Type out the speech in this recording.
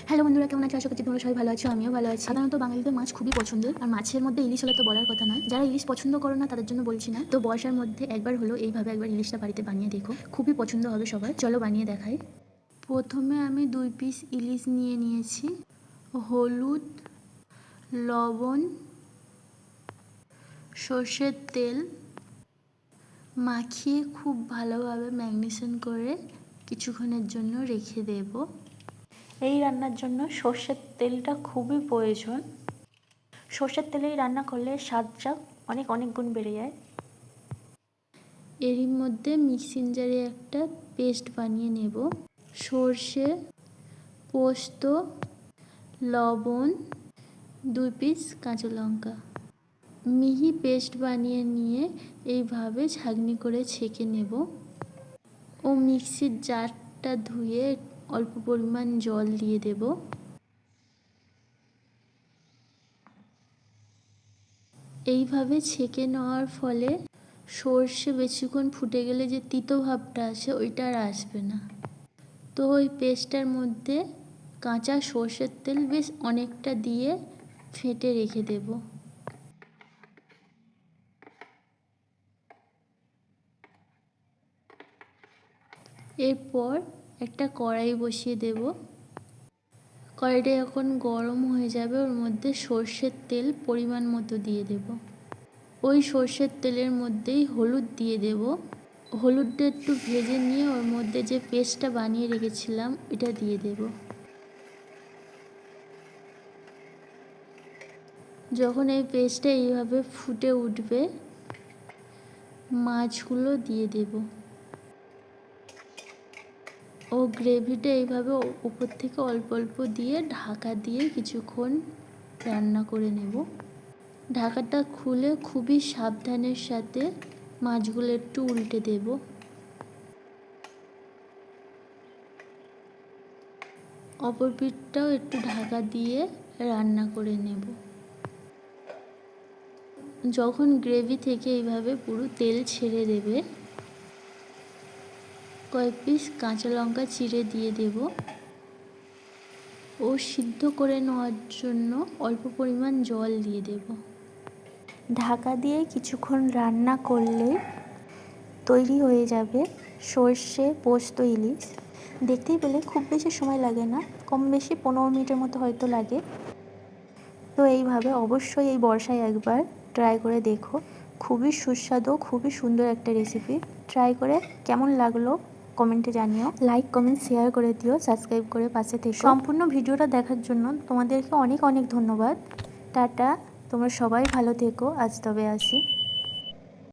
Hello বন্ধুরা, কেমন আছো? আশা করছি তোমরা সবাই ভালো আছো, আমিও ভালো আছি। সাধারণত বাঙালিদের মাছ খুবই পছন্দের, আর মাছের মধ্যে ইলিশ হলে তো বলার কথা নয়। যারা ইলিশ পছন্দ করো না তাদের জন্য বলছি না, তো বর্ষার মধ্যে একবার হলো এইভাবে একবার ইলিশটা বাড়িতে বানিয়ে দেখো, খুবই পছন্দ হবে সবার। চলো বানিয়ে দেখাই। প্রথমে আমি 2 পিস ইলিশ নিয়ে নিয়েছি। হলুদ, লবণ, সর্ষের তেল মাখিয়ে খুব ভালোভাবে ম্যারিনেশন করে কিছুক্ষণের জন্য রেখে দেব। এই রান্নার জন্য সর্ষের তেলটা খুবই প্রয়োজন। সর্ষের তেলেই রান্না করলে স্বাদটা অনেক গুণ বেড়ে যায়। এরই মধ্যে মিক্সিং জারে একটা পেস্ট বানিয়ে নেব। সর্ষে, পোস্ত, লবণ, 2 পিস কাঁচা লঙ্কা মিহি পেস্ট বানিয়ে নিয়ে এইভাবে ছাঁকনি করে ছেঁকে নেব ও মিক্সির জারটা ধুয়ে অল্প পরিমাণ জল দিয়ে দেব। এইভাবে ছেঁকে নেওয়ার ফলে সর্ষে বেশিক্ষণ ফুটে গেলে যে তিতো ভাবটা আসে ওইটা আর আসবে না। তো ওই পেস্টটার মধ্যে কাঁচা সর্ষের তেল বেশ অনেকটা দিয়ে ফেটে রেখে দেব। এরপর একটা কড়াই বসিয়ে দেব। কড়াইটা যখন গরম হয়ে যাবে ওর মধ্যে সর্ষের তেল পরিমাণ মতো দিয়ে দেব। ওই সর্ষের তেলের মধ্যেই হলুদ দিয়ে দেব। হলুদটা একটু ভেজে নিয়ে ওর মধ্যে যে পেস্টটা বানিয়ে রেখেছিলাম এটা দিয়ে দেব। যখন এই পেস্টটা এইভাবে ফুটে উঠবে মাছগুলো দিয়ে দেব ও গ্রেভিটা এইভাবে উপর থেকে অল্প অল্প দিয়ে ঢাকা দিয়ে কিছুক্ষণ রান্না করে নেব। ঢাকাটা খুলে খুবই সাবধানের সাথে মাছগুলো একটু উল্টে দেব। অপর পিঠটাও একটু ঢাকা দিয়ে রান্না করে নেব। যখন গ্রেভি থেকে এইভাবে পুরো তেল ছেড়ে দেবে কয়েক পিস কাঁচা লঙ্কা চিড়ে দিয়ে দেব ও সিদ্ধ করে নেওয়ার জন্য অল্প পরিমাণ জল দিয়ে দেব। ঢাকা দিয়ে কিছুক্ষণ রান্না করলে তৈরি হয়ে যাবে সর্ষে পোস্ত ইলিশ। দেখতেই পেলে খুব বেশি সময় লাগে না, কম বেশি 15 মিনিটের মতো হয়তো লাগে। তো এইভাবে অবশ্যই এই বর্ষায় একবার ট্রাই করে দেখো, খুবই সুস্বাদু, খুবই সুন্দর একটা রেসিপি। ট্রাই করে কেমন লাগলো কমেন্টে জানিও। লাইক কমেন্ট শেয়ার করে দিও, সাবস্ক্রাইব করে পাশে থেকো। সম্পূর্ণ ভিডিওটা দেখার জন্য তোমাদেরকে অনেক ধন্যবাদ। টাটা, তোমরা সবাই ভালো থেকো। আজ তবে আসি।